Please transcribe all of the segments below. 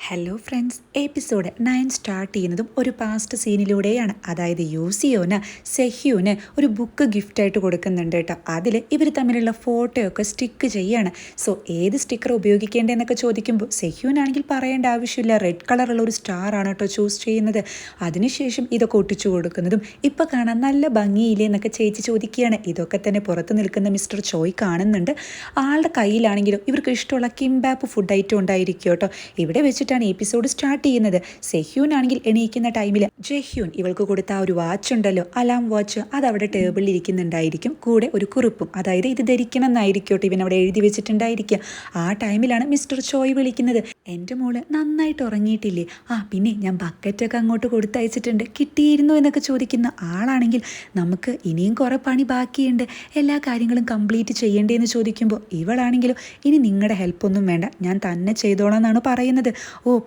Hello friends, episode 9 start ചെയ്യുന്നതും ഒരു past സീനിലൂടെയാണ്. അതായത് യൂസിയോന് സെഹ്യൂന് ഒരു ബുക്ക് ഗിഫ്റ്റായിട്ട് കൊടുക്കുന്നുണ്ട് കേട്ടോ. അതിൽ ഇവർ തമ്മിലുള്ള ഫോട്ടോയൊക്കെ സ്റ്റിക്ക് ചെയ്യാണ്. സോ ഏത് സ്റ്റിക്കർ ഉപയോഗിക്കേണ്ടതെന്നൊക്കെ ചോദിക്കുമ്പോൾ സെഹ്യൂനാണെങ്കിൽ പറയേണ്ട ആവശ്യമില്ല, റെഡ് കളറുള്ള ഒരു സ്റ്റാർ ആണ് കേട്ടോ ചൂസ് ചെയ്യുന്നത്. അതിനുശേഷം ഇതൊക്കെ ഒട്ടിച്ചു കൊടുക്കുന്നതും ഇപ്പോൾ കാണാൻ നല്ല ഭംഗിയില്ലേ എന്നൊക്കെ ചേച്ചി ചോദിക്കുകയാണ്. ഇതൊക്കെ തന്നെ പുറത്ത് നിൽക്കുന്ന മിസ്റ്റർ ചോയ് കാണുന്നുണ്ട്. ആളുടെ കയ്യിലാണെങ്കിലും ഇവർക്ക് ഇഷ്ടമുള്ള കിംബാപ്പ് ഫുഡ് ഐറ്റം ഉണ്ടായിരിക്കും കേട്ടോ. ഇവിടെ വെച്ചിട്ട് എപ്പിസോഡ് സ്റ്റാർട്ട് ചെയ്യുന്നത്. സെഹ്യൂൻ ആണെങ്കിൽ എണീക്കുന്ന ടൈമിൽ ജെഹ്യൂൻ ഇവൾക്ക് കൊടുത്ത ആ ഒരു വാച്ച് ഉണ്ടല്ലോ, അലാം വാച്ച്, അത് അവിടെ ടേബിളിൽ ഇരിക്കുന്നുണ്ടായിരിക്കും. കൂടെ ഒരു കുറിപ്പും, അതായത് ഇത് ധരിക്കണം എന്നായിരിക്കട്ടെ ഇവൻ അവിടെ എഴുതി വെച്ചിട്ടുണ്ടായിരിക്കുക. ആ ടൈമിലാണ് മിസ്റ്റർ ചോയ് വിളിക്കുന്നത്. എൻ്റെ മോള് നന്നായിട്ട് ഉറങ്ങിയിട്ടില്ലേ? പിന്നെ ഞാൻ ബക്കറ്റൊക്കെ അങ്ങോട്ട് കൊടുത്തയച്ചിട്ടുണ്ട്, കിട്ടിയിരുന്നു എന്നൊക്കെ ചോദിക്കുന്ന ആളാണെങ്കിൽ നമുക്ക് ഇനിയും കുറേ പണി ബാക്കിയുണ്ട്, എല്ലാ കാര്യങ്ങളും കംപ്ലീറ്റ് ചെയ്യേണ്ടതെന്ന് ചോദിക്കുമ്പോൾ ഇവളാണെങ്കിലും ഇനി നിങ്ങളുടെ ഹെൽപ്പൊന്നും വേണ്ട, ഞാൻ തന്നെ ചെയ്തോളാം എന്നാണ് പറയുന്നത്.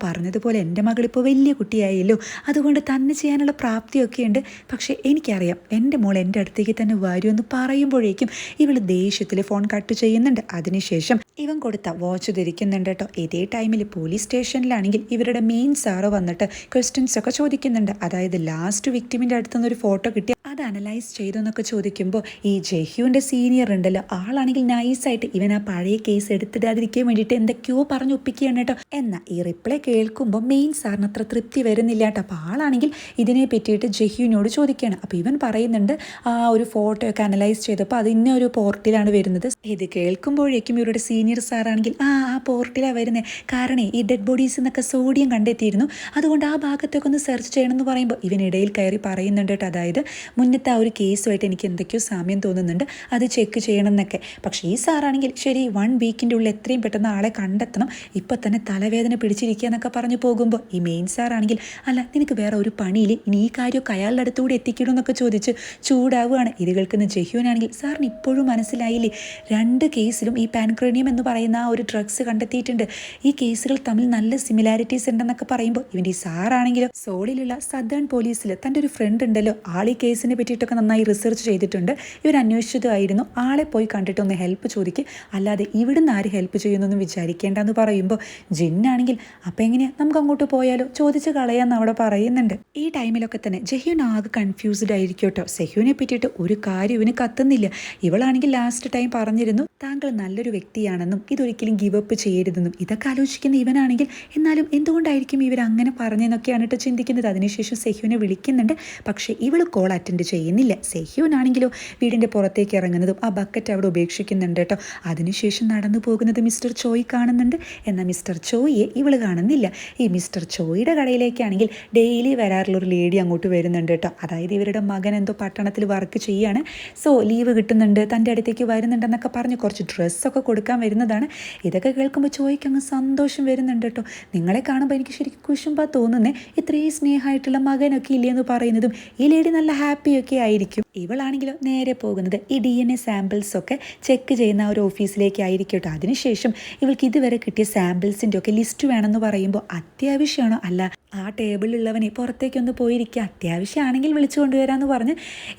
പറഞ്ഞതുപോലെ എൻ്റെ മകളിപ്പോൾ വലിയ കുട്ടിയായല്ലോ, അതുകൊണ്ട് തന്നെ ചെയ്യാനുള്ള പ്രാപ്തിയൊക്കെ ഉണ്ട്. പക്ഷേ എനിക്കറിയാം എൻ്റെ മോൾ എൻ്റെ അടുത്തേക്ക് തന്നെ വരുമെന്ന് പറയുമ്പോഴേക്കും ഇവൾ ദേഷ്യത്തിൽ ഫോൺ കട്ട് ചെയ്യുന്നുണ്ട്. അതിനുശേഷം ഇവൻ കൊടുത്ത വാച്ച് ധരിക്കുന്നുണ്ട് കേട്ടോ. ഇതേ ടൈമിൽ പോലീസ് സ്റ്റേഷനിലാണെങ്കിൽ ഇവരുടെ മെയിൻ സാറ് വന്നിട്ട് ക്വസ്റ്റ്യൻസ് ഒക്കെ ചോദിക്കുന്നുണ്ട്. അതായത് ലാസ്റ്റ് വിക്ടിമിൻ്റെ അടുത്തുനിന്ന് ഒരു ഫോട്ടോ കിട്ടി, അത് അനലൈസ് ചെയ്തെന്നൊക്കെ ചോദിക്കുമ്പോൾ ഈ ജെഹ്യൂൻ്റെ സീനിയർ ഉണ്ടല്ലോ, ആളാണെങ്കിൽ നൈസായിട്ട് ഇവൻ ആ പഴയ കേസ് എടുത്തിടാതിരിക്കാൻ വേണ്ടിയിട്ട് എന്തൊക്കെയോ പറഞ്ഞ് ഒപ്പിക്കുകയാണ് കേട്ടോ. എന്നാൽ ഈ റിപ്ലൈ കേൾക്കുമ്പോൾ മെയിൻ സാറിന് അത്ര തൃപ്തി വരുന്നില്ല കേട്ടോ. അപ്പോൾ ആളാണെങ്കിൽ ഇതിനെ പറ്റിയിട്ട് ജെഹ്യൂനോട് ചോദിക്കുകയാണ്. അപ്പോൾ ഇവൻ പറയുന്നുണ്ട് ആ ഒരു ഫോട്ടോ ഒക്കെ അനലൈസ് ചെയ്തപ്പോൾ അത് ഇന്ന ഒരു പോർട്ടിലാണ് വരുന്നത്. ഇത് കേൾക്കുമ്പോഴേക്കും ഇവരുടെ സീനിയർ സാറാണെങ്കിൽ ആ പോർട്ടിലാണ് വരുന്നത്, കാരണം ഈ ഡെഡ് ബോഡീസ് എന്നൊക്കെ സോഡിയം കണ്ടെത്തിയിരുന്നു, അതുകൊണ്ട് ആ ഭാഗത്തൊക്കെ ഒന്ന് സെർച്ച് ചെയ്യണമെന്ന് പറയുമ്പോൾ ഇവനിടയിൽ കയറി പറയുന്നുണ്ട് കേട്ടോ. അതായത് മുന്നത്തെ ആ ഒരു കേസുമായിട്ട് എനിക്ക് എന്തൊക്കെയോ സാമ്യം തോന്നുന്നുണ്ട്, അത് ചെക്ക് ചെയ്യണം എന്നൊക്കെ. പക്ഷേ ഈ സാറാണെങ്കിൽ ശരി 1 വീക്കിൻ്റെ ഉള്ളിൽ എത്രയും പെട്ടെന്ന് ആളെ കണ്ടെത്തണം, ഇപ്പം തന്നെ തലവേദന പിടിച്ചിരിക്കുക എന്നൊക്കെ പറഞ്ഞു പോകുമ്പോൾ ഈ മെയിൻ സാറാണെങ്കിൽ അല്ല നിനക്ക് വേറെ ഒരു പണിയിൽ ഇനി ഈ കാര്യമൊക്കെ അയാളുടെ അടുത്തുകൂടി എത്തിക്കണമെന്നൊക്കെ ചോദിച്ച് ചൂടാവുകയാണ്. ഇത് കേൾക്കുന്ന ജെഹ്യൂനാണെങ്കിൽ സാറിന് ഇപ്പോഴും മനസ്സിലായില്ലേ, 2 കേസിലും ഈ പാൻക്രേനിയം എന്ന് പറയുന്ന ആ ഒരു ഡ്രഗ്സ് കണ്ടെത്തിയിട്ടുണ്ട്, ഈ കേസുകൾ തമ്മിൽ നല്ല സിമിലാരിറ്റീസ് ഉണ്ടെന്നൊക്കെ പറയുമ്പോൾ ഇവൻ്റെ ഈ സാറാണെങ്കിലും സോളിലുള്ള സദേൺ പോലീസിൽ തൻ്റെ ഒരു ഫ്രണ്ട് ഉണ്ടല്ലോ, ആൾ ഈ കേസിനെ പറ്റിയിട്ടൊക്കെ നന്നായി റിസർച്ച് ചെയ്തിട്ടുണ്ട്, ഇവർ അന്വേഷിച്ചതായിരുന്നു, ആളെ പോയി കണ്ടിട്ടൊന്ന് ഹെൽപ്പ് ചോദിക്കുക, അല്ലാതെ ഇവിടുന്ന് ആര് ഹെൽപ്പ് ചെയ്യുന്നൊന്നും വിചാരിക്കേണ്ടെന്ന് പറയുമ്പോൾ ജിന്നാണെങ്കിൽ അപ്പം എങ്ങനെയാ നമുക്ക് അങ്ങോട്ട് പോയാലോ, ചോദിച്ച് കളയാന്ന് അവിടെ പറയുന്നുണ്ട്. ഈ ടൈമിലൊക്കെ തന്നെ ജെഹ്യൂൻ ആകെ കൺഫ്യൂസ്ഡ് ആയിരിക്കും കേട്ടോ. സെഹ്യൂനെ പറ്റിയിട്ട് ഒരു കാര്യം ഇവന് കത്തുന്നില്ല. ഇവളാണെങ്കിൽ ലാസ്റ്റ് ടൈം പറഞ്ഞിരുന്നു താങ്കൾ നല്ലൊരു വ്യക്തിയാണെന്നും ഇതൊരിക്കലും ഗിവ് അപ്പ് ചെയ്യരുതെന്നും. ഇതൊക്കെ ആലോചിക്കുന്ന ഇവനാണെങ്കിൽ എന്നാലും എന്തുകൊണ്ടായിരിക്കും ഇവർ അങ്ങനെ പറഞ്ഞെന്നൊക്കെയാണ് കേട്ടോ ചിന്തിക്കുന്നത്. അതിനുശേഷം സെഹ്യൂനെ വിളിക്കുന്നുണ്ട്, പക്ഷേ ഇവൾ കോൾ അറ്റൻഡ് ചെയ്യുന്നില്ല. സെഹ്യൂനാണെങ്കിലോ വീടിൻ്റെ പുറത്തേക്ക് ഇറങ്ങുന്നതും ആ ബക്കറ്റ് അവിടെ ഉപേക്ഷിക്കുന്നുണ്ട് കേട്ടോ. അതിനുശേഷം നടന്നു പോകുന്നത് മിസ്റ്റർ ചോയ് കാണുന്നുണ്ട്. എന്നാൽ മിസ്റ്റർ ചോയിയെ ഇവൾ കാണുന്നില്ല. ഈ മിസ്റ്റർ ചോയുടെ കടയിലേക്കാണെങ്കിൽ ഡെയിലി വരാറുള്ളൊരു ലേഡി അങ്ങോട്ട് വരുന്നുണ്ട് കേട്ടോ. അതായത് ഇവരുടെ മകൻ എന്തോ പട്ടണത്തിൽ വർക്ക് ചെയ്യാണ്, സോ ലീവ് കിട്ടുന്നുണ്ട്, തൻ്റെ അടുത്തേക്ക് വരുന്നുണ്ടെന്നൊക്കെ പറഞ്ഞ് കുറച്ച് ഡ്രസ്സൊക്കെ കൊടുക്കാൻ വരുന്നതാണ്. ഇതൊക്കെ കേൾക്കുമ്പോൾ ചോയ്ക്ക് അങ്ങ് സന്തോഷം വരുന്നുണ്ട് കേട്ടോ. നിങ്ങളെ കാണുമ്പോൾ എനിക്ക് ശരിക്കും കുശുമ്പാ തോന്നുന്നേ, ഇത്രയും സ്നേഹമായിട്ടുള്ള മകനൊക്കെ ഇല്ലയെന്ന് പറയുന്നതും ഈ ലേഡി നല്ല ഹാപ്പിയൊക്കെ ആയിരിക്കും. ഇവളാണെങ്കിലും നേരെ പോകുന്നത് ഈ DNA സാമ്പിൾസൊക്കെ ചെക്ക് ചെയ്യുന്ന ഒരു ഓഫീസിലേക്കായിരിക്കും കേട്ടോ. അതിനുശേഷം ഇവൾക്ക് ഇതുവരെ കിട്ടിയ സാമ്പിൾസിൻ്റെ ഒക്കെ ലിസ്റ്റ് വേണമെന്ന് പറയുമ്പോൾ അത്യാവശ്യമാണോ അല്ല ആ ടേബിളിലുള്ളവനെ പുറത്തേക്കൊന്ന് പോയിരിക്കുക, അത്യാവശ്യമാണെങ്കിൽ വിളിച്ചു കൊണ്ടുവരാമെന്ന് പറഞ്ഞ്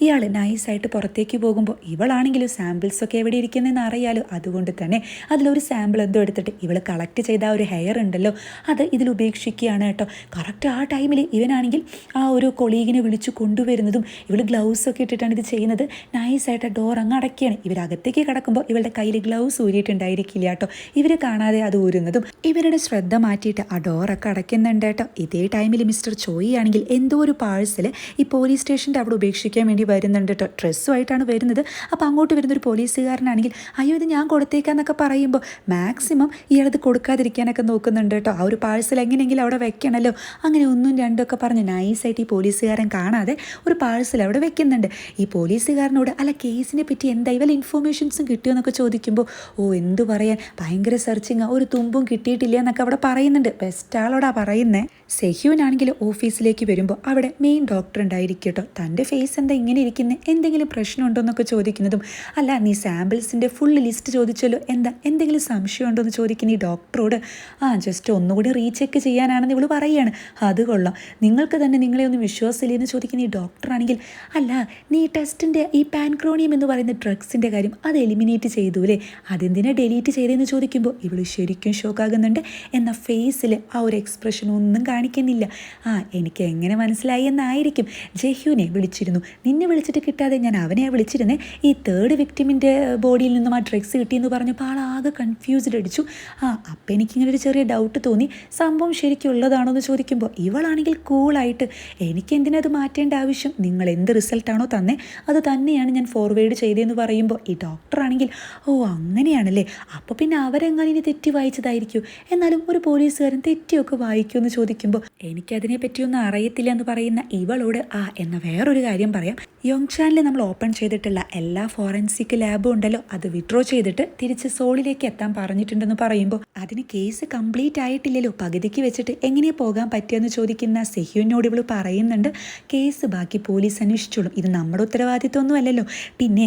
ഇയാൾ നൈസായിട്ട് പുറത്തേക്ക് പോകുമ്പോൾ ഇവളാണെങ്കിലും സാമ്പിൾസൊക്കെ എവിടെ ഇരിക്കുന്നതെന്ന് അറിയാലോ, അതുകൊണ്ട് തന്നെ അതിലൊരു സാമ്പിൾ എന്തോ എടുത്തിട്ട് ഇവൾ കളക്ട് ചെയ്ത ആ ഒരു ഹെയർ ഉണ്ടല്ലോ അത് ഇതിൽ ഉപേക്ഷിക്കുകയാണ് കേട്ടോ. കറക്റ്റ് ആ ടൈമിൽ ഇവനാണെങ്കിൽ ആ ഒരു കൊളീഗിനെ വിളിച്ചു കൊണ്ടുവരുന്നതും ഇവൾ ഗ്ലൗസൊക്കെ ഇട്ടിട്ടാണ് ഇത് ചെയ്യുന്നത്. നൈസായിട്ട് ഡോർ അങ്ങ് അടയ്ക്കുകയാണ്. ഇവരകത്തേക്ക് കിടക്കുമ്പോൾ ഇവളുടെ കയ്യിൽ ഗ്ലൗസ് ഊരിയിട്ടുണ്ടായിരിക്കില്ല കേട്ടോ. ഇവർ കാണാതെ അത് ഊരുന്നതും ഇവരുടെ ശ്രദ്ധ മാറ്റിയിട്ട് ആ ഡോറൊക്കെ അടയ്ക്കുന്നുണ്ട് കേട്ടോ. ഇതേ ടൈമിൽ മിസ്റ്റർ ചോയി ആണെങ്കിൽ എന്തോ ഒരു പാഴ്സൽ ഈ പോലീസ് സ്റ്റേഷൻ്റെ അവിടെ ഉപേക്ഷിക്കാൻ വേണ്ടി വരുന്നുണ്ട് കേട്ടോ. ഡ്രസ്സുമായിട്ടാണ് വരുന്നത്. അപ്പോൾ അങ്ങോട്ട് വരുന്നൊരു പോലീസുകാരനാണെങ്കിൽ അയ്യോ ഇത് ഞാൻ കൊടുത്തേക്കാന്നൊക്കെ പറയുമ്പോൾ മാക്സിമം ഇയാളത് കൊടുക്കാതിരിക്കാനൊക്കെ നോക്കുന്നുണ്ട് കേട്ടോ. ആ ഒരു പാഴ്സൽ എങ്ങനെയെങ്കിലും അവിടെ വെക്കണമല്ലോ, അങ്ങനെ 1ഉം 2ഉം ഒക്കെ പറഞ്ഞ് നൈസായിട്ട് ഈ പോലീസുകാരൻ കാണാതെ ഒരു പാഴ്സൽ അവിടെ വെക്കുന്നുണ്ട്. ഈ പോലീസുകാരനോട് അല്ല കേസിനെ പറ്റി എന്താ വല്ല ഇൻഫോർമേഷൻസും കിട്ടിയോന്നൊക്കെ ചോദിക്കുമ്പോൾ എന്തു പറയാൻ, ഭയങ്കര സെർച്ചിങ്, ഒരു തുമ്പും കിട്ടിയിട്ടില്ല എന്നൊക്കെ അവിടെ പറയുന്നുണ്ട്. ബെസ്റ്റ് ആളോടാ പറയുന്നത്. സെഹ്യൂനാണെങ്കിൽ ഓഫീസിലേക്ക് വരുമ്പോൾ അവിടെ മെയിൻ ഡോക്ടർ ഉണ്ടായിരിക്കും കേട്ടോ. തൻ്റെ ഫേസ് എന്താ ഇങ്ങനെ ഇരിക്കുന്നത്, എന്തെങ്കിലും പ്രശ്നമുണ്ടോ എന്നൊക്കെ ചോദിക്കുന്നതും, അല്ല നീ സാമ്പിൾസിൻ്റെ ഫുൾ ലിസ്റ്റ് ചോദിച്ചല്ലോ, എന്താ എന്തെങ്കിലും സംശയമുണ്ടോ എന്ന് ചോദിക്കുന്ന ഈ ഡോക്ടറോട് ജസ്റ്റ് ഒന്നുകൂടി റീചെക്ക് ചെയ്യാനാണെന്ന് ഇവള് പറയുകയാണ്. അത് കൊള്ളാം, നിങ്ങൾക്ക് തന്നെ നിങ്ങളെ ഒന്ന് വിശ്വാസമില്ലെന്ന് ചോദിക്കുന്ന ഈ ഡോക്ടറാണെങ്കിൽ, അല്ല നീ ടെസ്റ്റിൻ്റെ ഈ പാൻക്രോണിയം എന്ന് പറയുന്ന ഡ്രഗ്സിൻ്റെ കാര്യം അത് എലിമിനേറ്റ് ചെയ്തൂലേ, അതെന്തിനാ ഡിലീറ്റ് ചെയ്തതെന്ന് ചോദിക്കുമ്പോൾ ഇവള് ശരിക്കും ഷോക്കാകുന്നുണ്ട്. എന്നാൽ ഫേസിൽ ആ ഒരു എക്സ്പ്രഷൻ ഒന്നും കാണിക്കുന്നില്ല. എനിക്ക് എങ്ങനെ മനസ്സിലായി എന്നായിരിക്കും. ജെഹ്യൂനെ വിളിച്ചിരുന്നു, നിന്നെ വിളിച്ചിട്ട് കിട്ടാതെ ഞാൻ അവനെ വിളിച്ചിരുന്നേ. ഈ തേർഡ് വിക്ടിമിൻ്റെ ബോഡിയിൽ നിന്നും ആ ഡ്രഗ്സ് കിട്ടിയെന്ന് പറഞ്ഞപ്പോൾ ആളാകെ കൺഫ്യൂസ്ഡ് അടിച്ചു. അപ്പം എനിക്കിങ്ങനെ ഒരു ചെറിയ ഡൗട്ട് തോന്നി, സംഭവം ശരിക്കും ഉള്ളതാണോ എന്ന് ചോദിക്കുമ്പോൾ ഇവളാണെങ്കിൽ കൂളായിട്ട്, എനിക്ക് എന്തിനത് മാറ്റേണ്ട ആവശ്യം, നിങ്ങൾ എന്ത് റിസൾട്ടാണോ തന്നെ അത് തന്നെയാണ് ഞാൻ ഫോർവേഡ് ചെയ്തതെന്ന് പറയുമ്പോൾ ഈ ഡോക്ടറാണെങ്കിൽ അങ്ങനെയാണല്ലേ, അപ്പോൾ പിന്നെ അവരെങ്ങനെ ഇനി തെറ്റി വായിച്ചതായിരിക്കും, എന്നാലും ഒരു പോലീസുകാരൻ തെറ്റിയൊക്കെ വായിക്കുമെന്ന് ചോദിക്കുമ്പോൾ എനിക്കതിനെ പറ്റിയൊന്നും അറിയത്തില്ല എന്ന് പറയുന്ന ഇവളോട് എന്ന വേറൊരു കാര്യം പറയാം. യോങ്ചാനിൽ നമ്മൾ ഓപ്പൺ ചെയ്തിട്ടുള്ള എല്ലാ ഫോറൻസിക് ലാബും ഉണ്ടല്ലോ, അത് വിഡ്രോ ചെയ്തിട്ട് തിരിച്ച് സോളിലേക്ക് എത്താൻ പറഞ്ഞിട്ടുണ്ടെന്ന് പറയുമ്പോൾ അതിന് കേസ് കംപ്ലീറ്റ് ആയിട്ടില്ലല്ലോ, പകുതിക്ക് വെച്ചിട്ട് എങ്ങനെ പോകാൻ പറ്റുമെന്ന് ചോദിക്കുന്ന സെഹ്യൂനോട് ഇവള് പറയുന്നുണ്ട്, കേസ് ബാക്കി പോലീസ് അന്വേഷിച്ചോളും, ഇത് നമ്മുടെ ഉത്തരവാദിത്വമൊന്നും അല്ലല്ലോ, പിന്നെ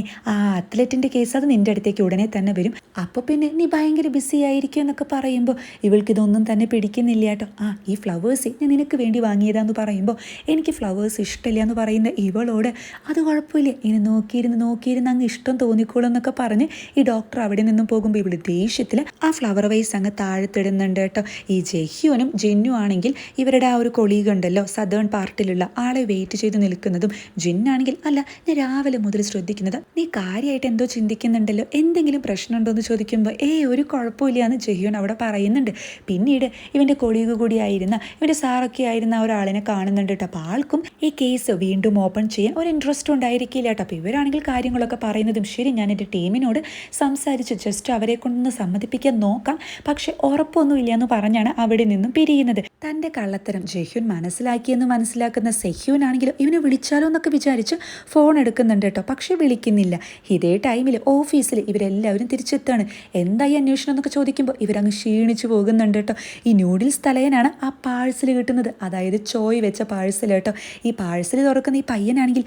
അത്ലറ്റിൻ്റെ കേസ് അത് നിൻ്റെ അടുത്തേക്ക് ഉടനെ തന്നെ വരും, അപ്പോൾ പിന്നെ നീ ഭയങ്കര ബിസി ആയിരിക്കും എന്നൊക്കെ പറയുമ്പോൾ ഇവൾക്കിതൊന്നും തന്നെ പിടിക്കുന്നില്ല കേട്ടോ. ഈ ഫ്ലവേഴ്സ് ഞാൻ നിനക്ക് വേണ്ടി വാങ്ങിയതാന്ന് പറയുമ്പോൾ എനിക്ക് ഫ്ലവേഴ്സ് ഇഷ്ടമില്ല എന്ന് പറയുന്ന ഇവളോട് അത് കുഴപ്പമില്ല, ഇനി നോക്കിയിരുന്ന് അങ്ങ് ഇഷ്ടം തോന്നിക്കോളും എന്നൊക്കെ പറഞ്ഞ് ഈ ഡോക്ടർ അവിടെ നിന്നും പോകുമ്പോൾ ഇവിടെ ദേഷ്യത്തിൽ ആ ഫ്ലവർ വൈസ് അങ്ങ് താഴത്തിടുന്നുണ്ട് കേട്ടോ. ഈ ജെഹ്യൂനും ജിന്നു ആണെങ്കിൽ ഇവരുടെ ആ ഒരു കൊളീഗ് ഉണ്ടല്ലോ സദേൺ പാർട്ടിലുള്ള ആളെ വെയിറ്റ് ചെയ്ത് നിൽക്കുന്നതും, ജിന്നാണെങ്കിൽ അല്ല ഞാൻ രാവിലെ മുതൽ ശ്രദ്ധിക്കുന്നത് നീ കാര്യമായിട്ട് എന്തോ ചിന്തിക്കുന്നുണ്ടല്ലോ, എന്തെങ്കിലും പ്രശ്നമുണ്ടോ എന്ന് ചോദിക്കുമ്പോൾ ഒരു കുഴപ്പമില്ല എന്ന് ജെഹ്യൂൻ അവിടെ പറയുന്നുണ്ട്. പിന്നീട് ഇവൻ്റെ കൊളീഗ് കൂടിയായിരുന്ന ഇവൻ്റെ സാറൊക്കെ ആയിരുന്ന ഒരാളിനെ കാണുന്നുണ്ട് കേട്ടോ. അപ്പോൾ ആൾക്കും ഈ കേസ് വീണ്ടും ഓപ്പൺ ചെയ്യാൻ ഒരു ഇൻട്രസ്റ്റ് ഉണ്ടായിരിക്കില്ല കേട്ടോ. അപ്പോൾ ഇവരാണെങ്കിൽ കാര്യങ്ങളൊക്കെ പറയുന്നതും, ശരി ഞാൻ എൻ്റെ ടീമിനോട് സംസാരിച്ച് ജസ്റ്റ് അവരെ കൊണ്ടൊന്ന് സമ്മതിപ്പിക്കാൻ നോക്കാം, പക്ഷെ ഉറപ്പൊന്നുമില്ല എന്ന് പറഞ്ഞാണ് അവിടെ നിന്നും പിരിയുന്നത്. തൻ്റെ കള്ളത്തരം ജെഹ്യൂൻ മനസ്സിലാക്കിയെന്ന് മനസ്സിലാക്കുന്ന സെഹ്യൂനാണെങ്കിലും ഇവനെ വിളിച്ചാലോ എന്നൊക്കെ വിചാരിച്ച് ഫോൺ എടുക്കുന്നുണ്ട് കേട്ടോ, പക്ഷെ വിളിക്കുന്നില്ല. ഇതേ ടൈമിൽ ഓഫീസിൽ ഇവരെല്ലാവരും തിരിച്ചെത്താണ്. എന്തായി അന്വേഷണം എന്നൊക്കെ ചോദിക്കുമ്പോൾ ഇവരങ്ങ് ക്ഷീണിച്ചു പോകുന്നുണ്ട് കേട്ടോ. ഈ നൂഡിൽസ് തലയനാണ് ആ പാഴ്സൽ കിട്ടുന്നത്, അതായത് ചോയ് വെച്ച പാഴ്സൽ കേട്ടോ. ഈ പാഴ്സൽ തുറക്കുന്ന ഈ പയ്യനാണെങ്കിൽ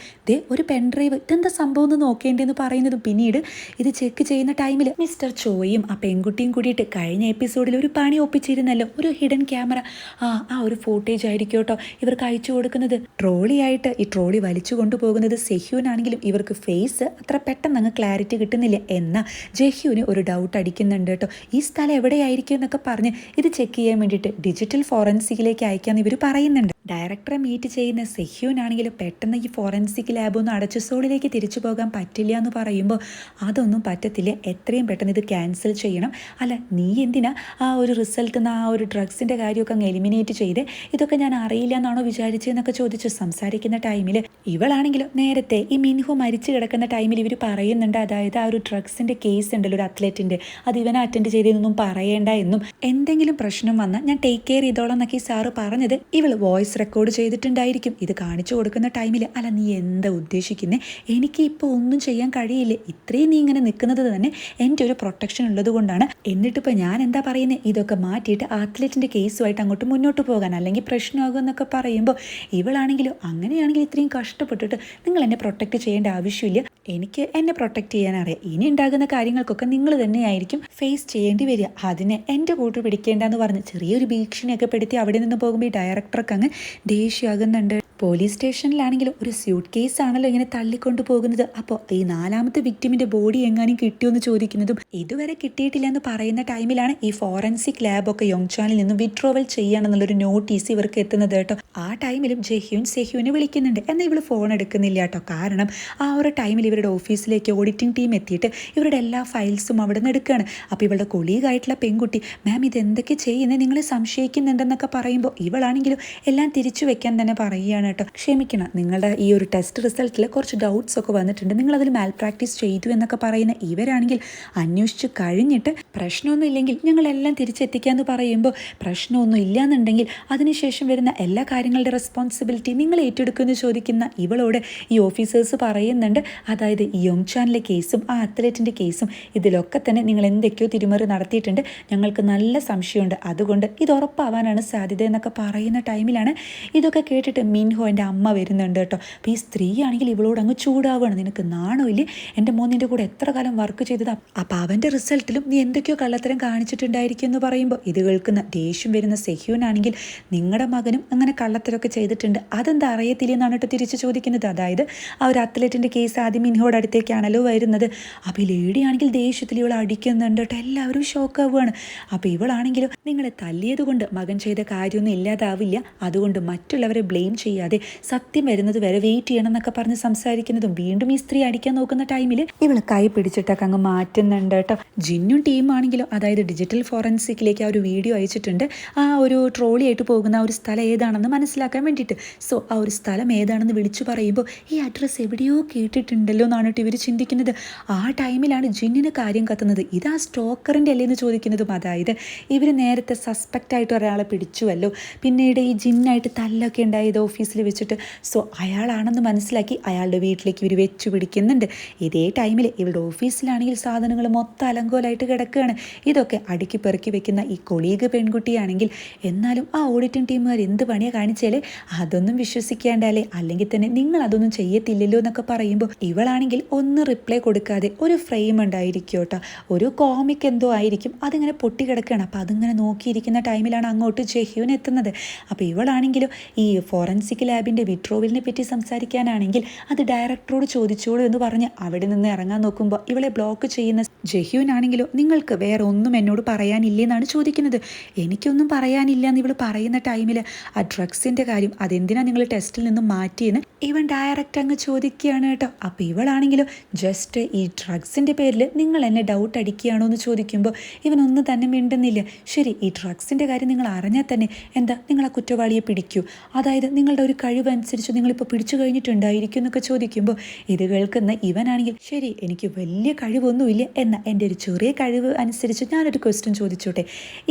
ഒരു പെൻഡ്രൈവ്, ഇതെന്താ സംഭവം എന്ന് നോക്കേണ്ടതെന്ന് പറയുന്നതും, പിന്നീട് ഇത് ചെക്ക് ചെയ്യുന്ന ടൈമിൽ മിസ്റ്റർ ചോയും ആ പെൺകുട്ടിയും കൂടിയിട്ട് കഴിഞ്ഞ എപ്പിസോഡിൽ ഒരു പണി ഒപ്പിച്ചിരുന്നല്ലോ, ഒരു ഹിഡൻ ക്യാമറ, ആ ഒരു ഫോട്ടേജ് ആയിരിക്കും കേട്ടോ ഇവർക്ക് അയച്ചു കൊടുക്കുന്നത്. ട്രോളിയായിട്ട് ഈ ട്രോളി വലിച്ചു കൊണ്ടുപോകുന്നത് സെഹ്യൂനാണെങ്കിലും ഇവർക്ക് ഫേസ് അത്ര പെട്ടെന്ന് അങ്ങ് ക്ലാരിറ്റി കിട്ടുന്നില്ല. എന്നാൽ ജെഹ്യൂന് ഒരു ഡൗട്ട് അടിക്കുന്നുണ്ട് കേട്ടോ, ഈ സ്ഥലം എവിടെയായിരിക്കും എന്നൊക്കെ പറഞ്ഞ് ഇത് ചെക്ക് ചെയ്യാൻ വേണ്ടിയിട്ട് ഡിജിറ്റൽ ഫോറൻസിക്കിലേക്ക് അയക്കാമെന്ന് ഇവർ പറയുന്നുണ്ട്. ഡയറക്ടറെ മീറ്റ് ചെയ്യുന്ന സെഹ്യൂനാണെങ്കിലും പെട്ടെന്ന് ഈ ഫോറൻസിക് ലാബൊന്നും അടച്ച് സോളിലേക്ക് തിരിച്ചു പോകാൻ പറ്റില്ല എന്ന് പറയുമ്പോൾ അതൊന്നും പറ്റത്തില്ല, എത്രയും പെട്ടെന്ന് ഇത് ക്യാൻസൽ ചെയ്യണം. അല്ല നീ എന്തിനാ ആ ഒരു റിസൾട്ട് ആ ഒരു ഡ്രഗ്സിൻ്റെ കാര്യമൊക്കെ അങ്ങ് എലിമിനേറ്റ് ചെയ്ത്, ഇതൊക്കെ ഞാൻ അറിയില്ല എന്നാണോ വിചാരിച്ചതെന്നൊക്കെ ചോദിച്ച് സംസാരിക്കുന്ന ടൈമിൽ ഇവളാണെങ്കിലും നേരത്തെ ഈ മിൻഹു മരിച്ചു കിടക്കുന്ന ടൈമിൽ ഇവർ പറയുന്നുണ്ട്, അതായത് ആ ഒരു ഡ്രഗ്സിൻ്റെ കേസ് ഉണ്ടല്ലോ ഒരു അത്ലറ്റിൻ്റെ, അത് ഇവനെ അറ്റൻഡ് ചെയ്തതെന്നൊന്നും പറയേണ്ട എന്നും, എന്തെങ്കിലും പ്രശ്നം വന്നാൽ ഞാൻ ടേക്ക് കെയർ ചെയ്തോളാം എന്നൊക്കെ ഈ സാറ് പറഞ്ഞത് ഇവൾ വോയിസ് റെക്കോർഡ് ചെയ്തിട്ടുണ്ടായിരിക്കും. ഇത് കാണിച്ചു കൊടുക്കുന്ന ടൈമിൽ അല്ല നീ എന്താ ഉദ്ദേശിക്കുന്നത്, എനിക്ക് ഇപ്പോൾ ഒന്നും ചെയ്യാൻ കഴിയില്ല, ഇത്രയും നീ ഇങ്ങനെ നിൽക്കുന്നത് തന്നെ എൻ്റെ ഒരു പ്രൊട്ടക്ഷൻ ഉള്ളത് കൊണ്ടാണ്, എന്നിട്ടിപ്പോൾ ഞാൻ എന്താ പറയുന്നത്, ഇതൊക്കെ മാറ്റിയിട്ട് അത്ലറ്റിൻ്റെ കേസുമായിട്ട് അങ്ങോട്ട് മുന്നോട്ട് പോകാൻ, അല്ലെങ്കിൽ പ്രശ്നമാകും എന്നൊക്കെ പറയുമ്പോൾ ഇവളാണെങ്കിലും അങ്ങനെയാണെങ്കിൽ ഇത്രയും കഷ്ടപ്പെട്ടിട്ട് നിങ്ങൾ എന്നെ പ്രൊട്ടക്റ്റ് ചെയ്യേണ്ട ആവശ്യമില്ല, എനിക്ക് എന്നെ പ്രൊട്ടക്റ്റ് ചെയ്യാൻ അറിയാം, ഇനി ഉണ്ടാകുന്ന കാര്യങ്ങൾക്കൊക്കെ നിങ്ങൾ തന്നെയായിരിക്കും ഫേസ് ചെയ്യേണ്ടി വരിക, അതിനെ എൻ്റെ കൂട്ട് പിടിക്കേണ്ടെന്ന് പറഞ്ഞ് ചെറിയൊരു ഭീഷണിയൊക്കെ പെടുത്തി അവിടെ നിന്ന് പോകുമ്പോൾ ഈ ഡയറക്ടർക്ക് അങ്ങ് ദേഷ്യമാകുന്നുണ്ട്. പോലീസ് സ്റ്റേഷനിലാണെങ്കിലും ഒരു സ്യൂട്ട് കേസ് ആണല്ലോ ഇങ്ങനെ തള്ളിക്കൊണ്ടു പോകുന്നത്. അപ്പോൾ ഈ 4ാമത്തെ വിക്ടിമിൻ്റെ ബോഡി എങ്ങാനും കിട്ടിയോന്ന് ചോദിക്കുന്നതും ഇതുവരെ കിട്ടിയിട്ടില്ല എന്ന് പറയുന്ന ടൈമിലാണ് ഈ ഫോറൻസിക് ലാബൊക്കെ യോങ്ചാനിൽ നിന്ന് വിഡ്രോവൽ ചെയ്യണമെന്നുള്ളൊരു നോട്ടീസ് ഇവർക്ക് എത്തുന്നത് കേട്ടോ. ആ ടൈമിലും ജെഹ്യൂൻ സെഹ്യൂനെ വിളിക്കുന്നുണ്ട്, എന്നാൽ ഇവൾ ഫോൺ എടുക്കുന്നില്ല കേട്ടോ. കാരണം ആ ഒരു ടൈമിൽ ഇവരുടെ ഓഫീസിലേക്ക് ഓഡിറ്റിംഗ് ടീം എത്തിയിട്ട് ഇവരുടെ എല്ലാ ഫയൽസും അവിടെ നിന്ന് എടുക്കുകയാണ്. അപ്പോൾ ഇവളുടെ കൊളീഗായിട്ടുള്ള പെൺകുട്ടി, മാം ഇതെന്തൊക്കെ ചെയ്യുന്നത്, നിങ്ങളെ സംശയിക്കുന്നുണ്ടെന്നൊക്കെ പറയുമ്പോൾ ഇവളാണെങ്കിലും എല്ലാം തിരിച്ചു വെക്കാൻ തന്നെ പറയുകയാണ് പറയുകയാണ് കേട്ടോ, ക്ഷമിക്കണം, നിങ്ങളുടെ ഈ ഒരു ടെസ്റ്റ് റിസൾട്ടിൽ കുറച്ച് ഡൗട്ട്സ് ഒക്കെ വന്നിട്ടുണ്ട്, നിങ്ങളതിൽ മാൽ പ്രാക്ടീസ് ചെയ്തു എന്നൊക്കെ പറയുന്ന ഇവരാണെങ്കിൽ അന്വേഷിച്ച് കഴിഞ്ഞിട്ട് പ്രശ്നമൊന്നും ഇല്ലെങ്കിൽ ഞങ്ങളെല്ലാം തിരിച്ചെത്തിക്കാമെന്ന് പറയുമ്പോൾ പ്രശ്നമൊന്നും ഇല്ലയെന്നുണ്ടെങ്കിൽ അതിനുശേഷം വരുന്ന എല്ലാ കാര്യങ്ങളുടെ റെസ്പോൺസിബിലിറ്റി നിങ്ങൾ ഏറ്റെടുക്കുമെന്ന് ചോദിക്കുന്ന ഇവളോട് ഈ ഓഫീസേഴ്സ് പറയുന്നുണ്ട്, അതായത് ഈ യോങ്ചാനിലെ കേസും ആ അത്ലറ്റിൻ്റെ കേസും ഇതിലൊക്കെ തന്നെ നിങ്ങൾ എന്തൊക്കെയോ തിരിമറി നടത്തിയിട്ടുണ്ട്, ഞങ്ങൾക്ക് നല്ല സംശയമുണ്ട്, അതുകൊണ്ട് ഇത് ഉറപ്പാവാനാണ് സാധ്യത എന്നൊക്കെ പറയുന്ന ടൈമിലാണ് ഇതൊക്കെ കേട്ടിട്ട് മിൻഹോൻ്റെ അമ്മ വരുന്നുണ്ട് കേട്ടോ. അപ്പോൾ ഈ സ്ത്രീ ആണെങ്കിൽ ഇവളോട് അങ്ങ് ചൂടാവുകയാണ്, നിനക്ക് നാണമില്ലേ, എൻ്റെ മോൻ നിൻ്റെ കൂടെ എത്ര കാലം വർക്ക് ചെയ്തതാ, അപ്പോൾ അവൻ്റെ റിസൾട്ടിലും നീ എന്തൊക്കെയോ കള്ളത്തരം കാണിച്ചിട്ടുണ്ടായിരിക്കും എന്ന് പറയുമ്പോൾ ഇത് കേൾക്കുന്ന ദേഷ്യം വരുന്ന സെഹ്യൂനാണെങ്കിൽ നിങ്ങളുടെ മകനും അങ്ങനെ കള്ളത്തരമൊക്കെ ചെയ്തിട്ടുണ്ട്, അതെന്താ അറിയത്തില്ലെന്നാണ് കേട്ടോ തിരിച്ച് ചോദിക്കുന്നത്. അതായത് ആ ഒരു അത്ലറ്റിൻ്റെ കേസ് ആദ്യം മിൻഹോയുടെ അടുത്തേക്കാണല്ലോ വരുന്നത്. അപ്പോൾ ഈ ലേഡിയാണെങ്കിൽ ദേഷ്യത്തിൽ ഇവൾ അടിക്കുന്നുണ്ട് കേട്ടോ, എല്ലാവരും ഷോക്കാവുകയാണ്. അപ്പോൾ ഇവളാണെങ്കിലും നിങ്ങളെ തല്ലിയത് കൊണ്ട് മകൻ ചെയ്ത കാര്യമൊന്നും ഇല്ലാതാവില്ല, അതുകൊണ്ട് മറ്റുള്ളവരെ ബ്ലെയിം ചെയ്യാതെ സത്യം വരുന്നത് വരെ വെയിറ്റ് ചെയ്യണം എന്നൊക്കെ പറഞ്ഞ് സംസാരിക്കുന്നതും വീണ്ടും ഈ സ്ത്രീ അടിക്കാൻ നോക്കുന്ന ടൈമിൽ ഇവൾ കൈ പിടിച്ചിട്ടൊക്കെ അങ്ങ് മാറ്റുന്നുണ്ട് കേട്ടോ. ജിന്നും ടീമാണെങ്കിലും അതായത് ഡിജിറ്റൽ ഫോറൻസിക്കിലേക്ക് ആ ഒരു വീഡിയോ അയച്ചിട്ടുണ്ട്, ആ ഒരു ട്രോളിയായിട്ട് പോകുന്ന ആ ഒരു സ്ഥലം ഏതാണെന്ന് മനസ്സിലാക്കാൻ വേണ്ടിയിട്ട്. സോ ആ ഒരു സ്ഥലം ഏതാണെന്ന് വിളിച്ചു പറയുമ്പോൾ ഈ അഡ്രസ്സ് എവിടെയോ കേട്ടിട്ടുണ്ടല്ലോ എന്നാണ് കേട്ടോ ഇവർ ചിന്തിക്കുന്നത്. ആ ടൈമിലാണ് ജിന്നിന് കാര്യം കത്തുന്നത്, ഇത് ആ സ്റ്റോക്കറിൻ്റെ അല്ലേന്ന് ചോദിക്കുന്നതും. അതായത് ഇവർ നേരത്തെ സസ്പെക്റ്റായിട്ട് ഒരാളെ പിടിച്ചുവല്ലോ, പിന്നീട് ഈ ജിന്നായിട്ട് തല്ലൊക്കെ ഉണ്ടായത് ഓഫീസിൽ വെച്ചിട്ട്. സോ അയാളാണെന്ന് മനസ്സിലാക്കി അയാളുടെ വീട്ടിലേക്ക് ഇവർ വെച്ചു പിടിക്കുന്നുണ്ട്. ഇതേ ടൈമിൽ ഇവരുടെ ഓഫീസിലാണെങ്കിൽ സാധനങ്ങൾ മൊത്തം അലങ്കോലായിട്ട് കിടക്കുകയാണ്. ഇതൊക്കെ അടുക്കി പെറുക്കി വെക്കുന്ന ഈ കൊളീഗ് പെൺകുട്ടിയാണെങ്കിൽ എന്നാലും ആ ഓഡിറ്റിംഗ് ടീമുകാർ എന്ത് പണിയാണ് കാണിച്ചാലേ അതൊന്നും വിശ്വസിക്കേണ്ടല്ലേ, അല്ലെങ്കിൽ തന്നെ നിങ്ങൾ അതൊന്നും ചെയ്യത്തില്ലല്ലോ എന്നൊക്കെ പറയുമ്പോൾ ഇവളാണെങ്കിൽ ഒന്ന് റിപ്ലൈ കൊടുക്കാതെ ഒരു ഫ്രെയിം ഉണ്ടായിരിക്കും കേട്ടോ, ഒരു കോമിക് എന്തോ ആയിരിക്കും, അതിങ്ങനെ പൊട്ടിക്കിടക്കുകയാണ്. അപ്പോൾ അതിങ്ങനെ നോക്കിയിരിക്കുന്ന ടൈമിലാണ് അങ്ങോട്ട് ജെഹ്യൂൻ എത്തുന്നത്. അപ്പോൾ ഇവളാണെങ്കിലും ഈ ഫോറൻസിക് ലാബിൻ്റെ വിട്രോവലിനെ പറ്റി സംസാരിക്കാനാണെങ്കിൽ അത് ഡയറക്ടറോട് ചോദിച്ചോളൂ എന്ന് പറഞ്ഞ് അവിടെ നിന്ന് ഇറങ്ങാൻ നോക്കുമ്പോൾ ഇവളെ ബ്ലോക്ക് ചെയ്യുന്ന ജെഹ്യൂൻ ആണെങ്കിലോ നിങ്ങൾക്ക് വേറെ ഒന്നും എന്നോട് പറയാനില്ലേ എന്നാണ് ചോദിക്കുന്നത്. എനിക്കൊന്നും പറയാനില്ല എന്ന് ഇവൾ പറയുന്ന ടൈമിൽ ആ ഡ്രഗ്സിൻ്റെ കാര്യം അതെന്തിനാണ് നിങ്ങൾ ടെസ്റ്റിൽ നിന്നും മാറ്റിയെന്ന് ഇവൻ ഡയറക്റ്റ് അങ്ങ് ചോദിക്കുകയാണ് കേട്ടോ. അപ്പോൾ ഇവളാണെങ്കിലും ജസ്റ്റ് ഈ ഡ്രഗ്സിൻ്റെ പേരിൽ നിങ്ങൾ എന്നെ ഡൗട്ട് അടിക്കുകയാണോ എന്ന് ചോദിക്കുമ്പോൾ ഇവനൊന്നും തന്നെ മിണ്ടുന്നില്ല. ശരി, ഈ ഡ്രഗ്സിൻ്റെ കാര്യം നിങ്ങൾ അറിഞ്ഞാൽ തന്നെ എന്താ നിങ്ങൾ ആ കുറ്റവാളിയെ പിടിക്കൂ, അതായത് നിങ്ങളുടെ ഒരു കഴിവ് അനുസരിച്ച് നിങ്ങളിപ്പോൾ പിടിച്ചു കഴിഞ്ഞിട്ടുണ്ടായിരിക്കും എന്നൊക്കെ ചോദിക്കുമ്പോൾ ഇത് കേൾക്കുന്ന ഇവനാണെങ്കിൽ ശരി എനിക്ക് വലിയ കഴിവൊന്നുമില്ല, എന്നാൽ എൻ്റെ ഒരു ചെറിയ കഴിവ് അനുസരിച്ച് ഞാനൊരു ക്വസ്റ്റ്യൻ ചോദിച്ചോട്ടെ,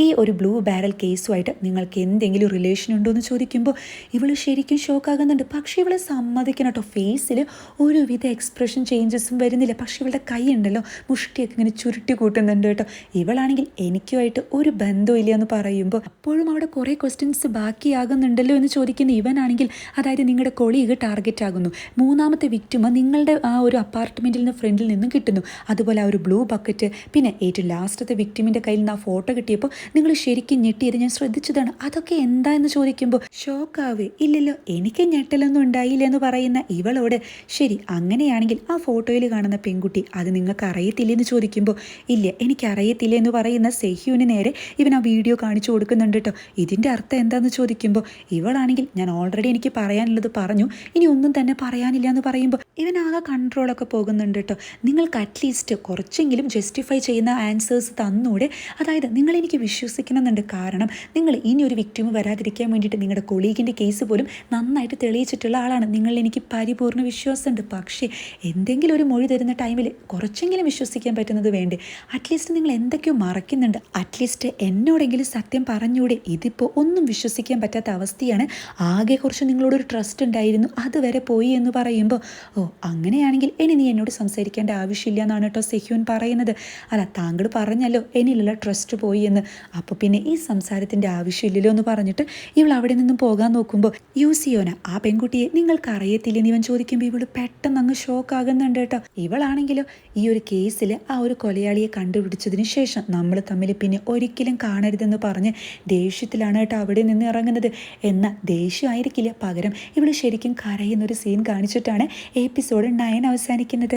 ഈ ഒരു ബ്ലൂ ബാരൽ കേസുമായിട്ട് നിങ്ങൾക്ക് എന്തെങ്കിലും റിലേഷൻ ഉണ്ടോ എന്ന് ചോദിക്കുമ്പോൾ ഇവൾ ശരിക്കും ഷോക്കാകുന്നുണ്ട്. പക്ഷേ ഇവളെ സമ്മതിക്കണം കേട്ടോ, ഫേസിൽ ഒരുവിധ എക്സ്പ്രഷൻ ചേഞ്ചസും വരുന്നില്ല. പക്ഷേ ഇവളുടെ കൈ ഉണ്ടല്ലോ മുഷ്ടിയൊക്കെ ഇങ്ങനെ ചുരുട്ടി കൂട്ടുന്നുണ്ട് കേട്ടോ. ഇവളാണെങ്കിൽ എനിക്കുമായിട്ട് ഒരു ബന്ധമില്ല എന്ന് പറയുമ്പോൾ അപ്പോഴും അവിടെ കുറേ ക്വസ്റ്റ്യൻസ് ബാക്കിയാകുന്നുണ്ടല്ലോ എന്ന് ചോദിക്കുന്ന ഇവനാണെങ്കിൽ അതായത് നിങ്ങളുടെ കൊളീഗ് ടാർഗറ്റ് ആകുന്നു, മൂന്നാമത്തെ വിക്ടിമ നിങ്ങളുടെ ആ ഒരു അപ്പാർട്ട്മെൻറ്റിൽ നിന്ന് ഫ്രണ്ടിൽ നിന്നും കിട്ടുന്നു, അതുപോലെ ആ ഒരു ബ്ലൂ ബക്കറ്റ്, പിന്നെ ഏറ്റവും ലാസ്റ്റത്തെ വിക്ടിമിൻ്റെ കയ്യിൽ നിന്ന് ആ ഫോട്ടോ കിട്ടിയപ്പോൾ നിങ്ങൾ ശരിക്കും ഞെട്ടിയത് ഞാൻ ശ്രദ്ധിച്ചതാണ്, അതൊക്കെ എന്താ എന്ന് ചോദിക്കുമ്പോൾ ഷോക്കാവേ ഇല്ലല്ലോ എനിക്ക് ഞെട്ടലൊന്നും ഉണ്ടായില്ല എന്ന് പറയുന്ന ഇവളോട് ശരി അങ്ങനെയാണെങ്കിൽ ആ ഫോട്ടോയിൽ കാണുന്ന പെൺകുട്ടി അത് നിങ്ങൾക്ക് അറിയത്തില്ലെന്ന് ചോദിക്കുമ്പോൾ ഇല്ല എനിക്കറിയത്തില്ല എന്ന് പറയുന്ന സെഹ്യൂന് നേരെ ഇവൻ ആ വീഡിയോ കാണിച്ചു കൊടുക്കുന്നുണ്ട് കേട്ടോ. ഇതിൻ്റെ അർത്ഥം എന്താണെന്ന് ചോദിക്കുമ്പോൾ ഇവളാണെങ്കിൽ ഞാൻ ഓൾറെഡി എനിക്ക് പറയാനുള്ളത് പറഞ്ഞു, ഇനി ഒന്നും തന്നെ പറയാനില്ല എന്ന് പറയുമ്പോൾ ഇവനാകെ കൺട്രോളൊക്കെ പോകുന്നുണ്ട് കേട്ടോ. നിങ്ങൾക്ക് അറ്റ്ലീസ്റ്റ് കുറച്ചെങ്കിലും ജസ്റ്റിഫൈ ചെയ്യുന്ന ആൻസേഴ്സ് തന്നൂടെ, അതായത് നിങ്ങളെനിക്ക് വിശ്വസിക്കണമെന്നുണ്ട്, കാരണം നിങ്ങൾ ഇനി ഒരു വിക്ടിം വരാതിരിക്കാൻ വേണ്ടിയിട്ട് നിങ്ങളുടെ കൊളീഗിൻ്റെ കേസ് പോലും നന്നായിട്ട് തെളിയിച്ചിട്ടുള്ള ആളാണ്, നിങ്ങളിൽ എനിക്ക് പരിപൂർണ്ണ വിശ്വാസമുണ്ട്. പക്ഷേ എന്തെങ്കിലും ഒരു മൊഴി തരുന്ന ടൈമിൽ കുറച്ചെങ്കിലും വിശ്വസിക്കാൻ പറ്റുന്നത് വേണ്ടേ, അറ്റ്ലീസ്റ്റ് നിങ്ങൾ എന്തൊക്കെയോ മറക്കുന്നുണ്ട്, അറ്റ്ലീസ്റ്റ് എന്നോടെങ്കിലും സത്യം പറഞ്ഞൂടെ, ഇതിപ്പോൾ ഒന്നും വിശ്വസിക്കാൻ പറ്റാത്ത അവസ്ഥയാണ്, ആകെ കുറച്ച് നിങ്ങളോടൊരു ട്രസ്റ്റ് ഉണ്ടായിരുന്നു അതുവരെ പോയി എന്ന് പറയുമ്പോൾ ഓ അങ്ങനെയാണെങ്കിൽ ഇനി നീ എന്നോട് സംസാരിക്കേണ്ട ആവശ്യമില്ല എന്നാണ് കേട്ടോ സെഹ്യൂൻ പറയുന്നത്. അല്ല താങ്കൾ പറഞ്ഞല്ലോ എന്നിലുള്ള ട്രസ്റ്റ് പോയി എന്ന്, അപ്പോൾ പിന്നെ ഈ സംസാരത്തിൻ്റെ ആവശ്യമില്ലല്ലോ എന്ന് പറഞ്ഞിട്ട് ഇവൾ അവിടെ നിന്നും പോകാൻ നോക്കുമ്പോൾ യൂസിയോന ആ പെൺകുട്ടിയെ നിങ്ങൾക്ക് അറിയത്തില്ലെന്ന് ഇവൻ ചോദിക്കുമ്പോൾ ഇവൾ പെട്ടെന്ന് അങ്ങ് ഷോക്കാകുന്നുണ്ട് കേട്ടോ. ഇവളാണെങ്കിലോ ഈ ഒരു കേസിൽ ആ ഒരു കൊലയാളിയെ കണ്ടുപിടിച്ചതിന് ശേഷം നമ്മൾ തമ്മിൽ പിന്നെ ഒരിക്കലും കാണരുതെന്ന് പറഞ്ഞ് ദേഷ്യത്തിലാണ് കേട്ടോ അവിടെ നിന്ന് ഇറങ്ങുന്നത്. എന്നാൽ ദേഷ്യമായിരിക്കില്ല, പകരം ഇവൾ ശരിക്കും കരയുന്നൊരു സീൻ കാണിച്ചിട്ടാണ് എപ്പിസോഡ് 9 അവസാനിക്കുന്നത്.